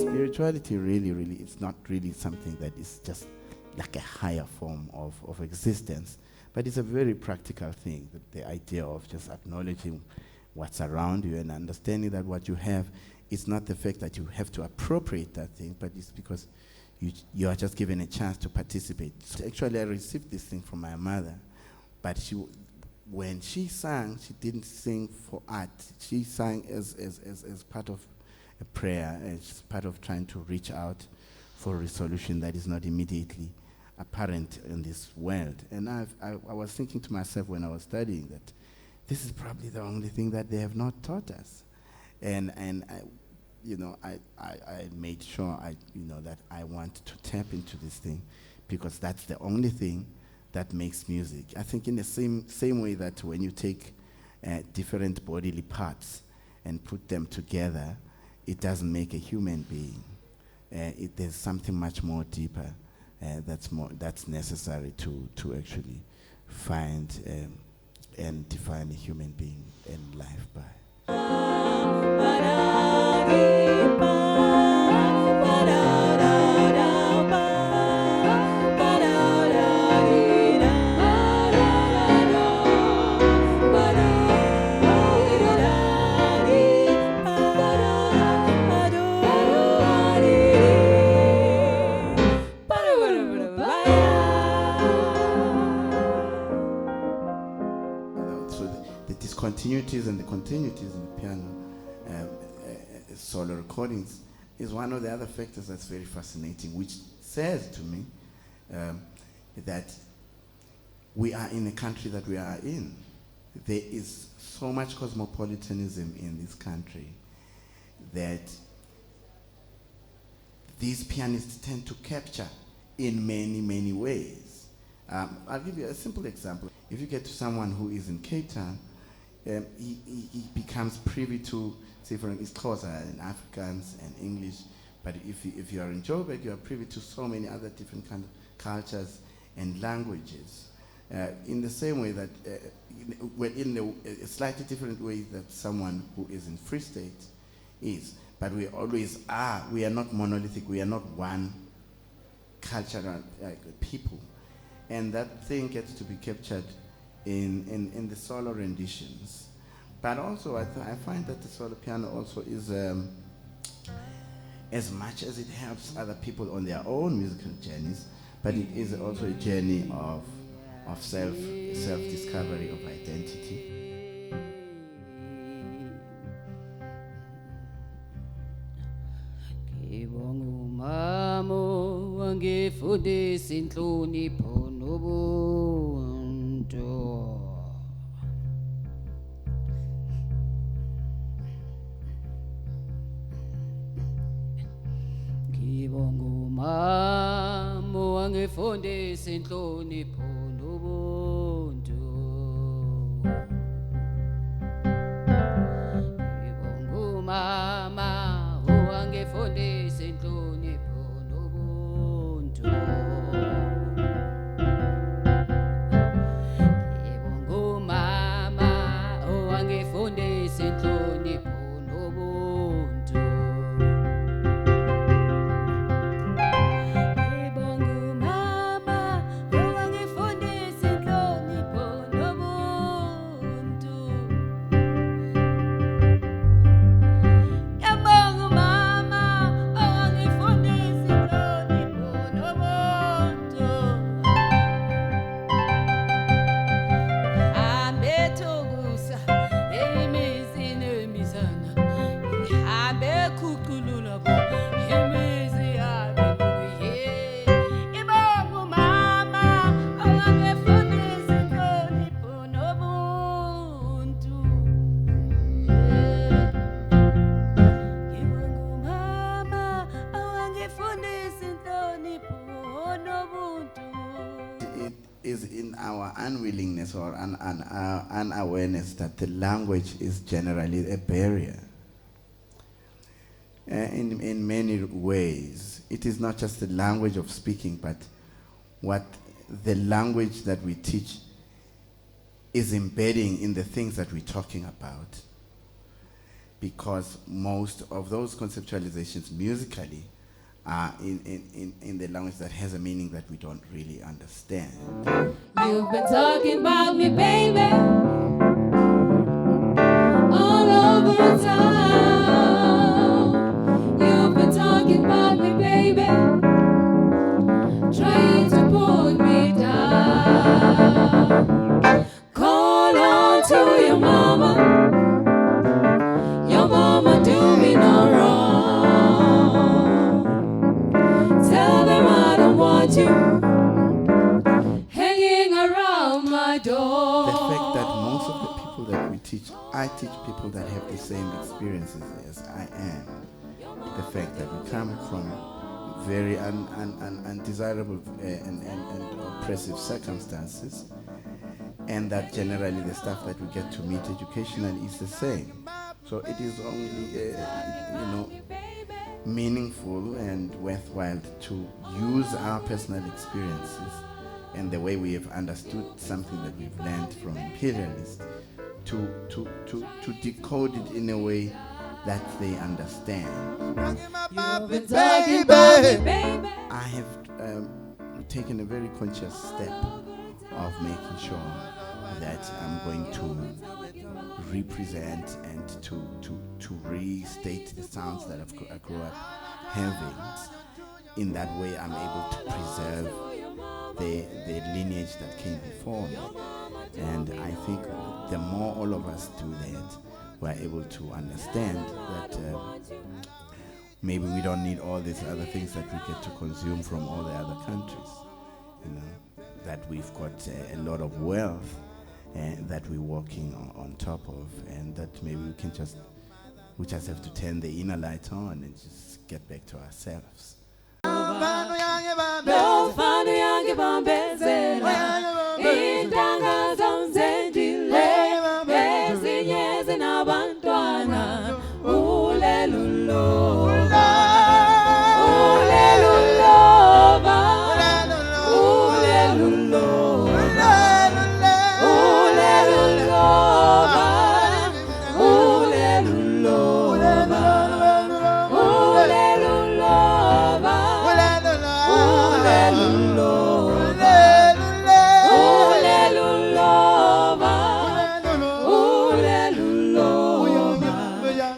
Spirituality really, it's not really something that is just like a higher form of existence, but it's a very practical thing, the idea of just acknowledging what's around you and understanding that what you have is not the fact that you have to appropriate that thing, but it's because you are just given a chance to participate. So actually, I received this thing from my mother, but when she sang, she didn't sing for art. She sang as part of a prayer, as part of trying to reach out for a solution that is not immediately apparent in this world. And I was thinking to myself when I was studying that this is probably the only thing that they have not taught us. And I made sure that I want to tap into this thing, because that's the only thing that makes music. I think in the same way that when you take different bodily parts and put them together, it doesn't make a human being. There's something much more deeper that's necessary to actually find and define a human being and life by. Discontinuities and the continuities in the piano solo recordings is one of the other factors that's very fascinating, which says to me that we are in the country that we are in. There is so much cosmopolitanism in this country that these pianists tend to capture in many, many ways. I'll give you a simple example. If you get to someone who is in Cape Town, he becomes privy to, say, for example, Xhosa and Afrikaans and English. But if you are in Joburg, you are privy to so many other different kind of cultures and languages. In the same way that, in a slightly different way that someone who is in Free State is. But we always are. We are not monolithic. We are not one cultural people. And that thing gets to be captured in the solo renditions. But also I find that the solo piano also is, as much as it helps other people on their own musical journeys, but it is also a journey of self-discovery of identity. Angifundise inhlonipho nobuntu. Ngibonga umama owangifundise inhlonipho nobuntu. Ngibonga umama owangifundise inhlonipho nobuntu. Ngibonga umama owangifundise unawareness that the language is generally a barrier. In many ways, it is not just the language of speaking, but what the language that we teach is embedding in the things that we're talking about. Because most of those conceptualizations musically are in the language that has a meaning that we don't really understand. You've been talking about me, baby, all over town. You've been talking about me, baby, trying to put me down. Call on to your mama. Your mama do me no wrong. Tell them I don't want you hanging around my door. The fact that most of the people that we teach, I teach people that have the same experiences as I am. The fact that we come from very undesirable and oppressive circumstances, and that generally the stuff that we get to meet educationally is the same. So it is only, meaningful and worthwhile to use our personal experiences and the way we have understood something that we've learned from imperialists to decode it in a way that they understand. You've been talking about me, baby. I have taken a very conscious step of making sure that I'm going to represent and to restate the sounds that I grew up having. In that way, I'm able to preserve the lineage that came before me. And I think the more all of us do that, we're able to understand that maybe we don't need all these other things that we get to consume from all the other countries. That we've got a lot of wealth that we're working on top of, and that maybe we just have to turn the inner light on and just get back to ourselves. No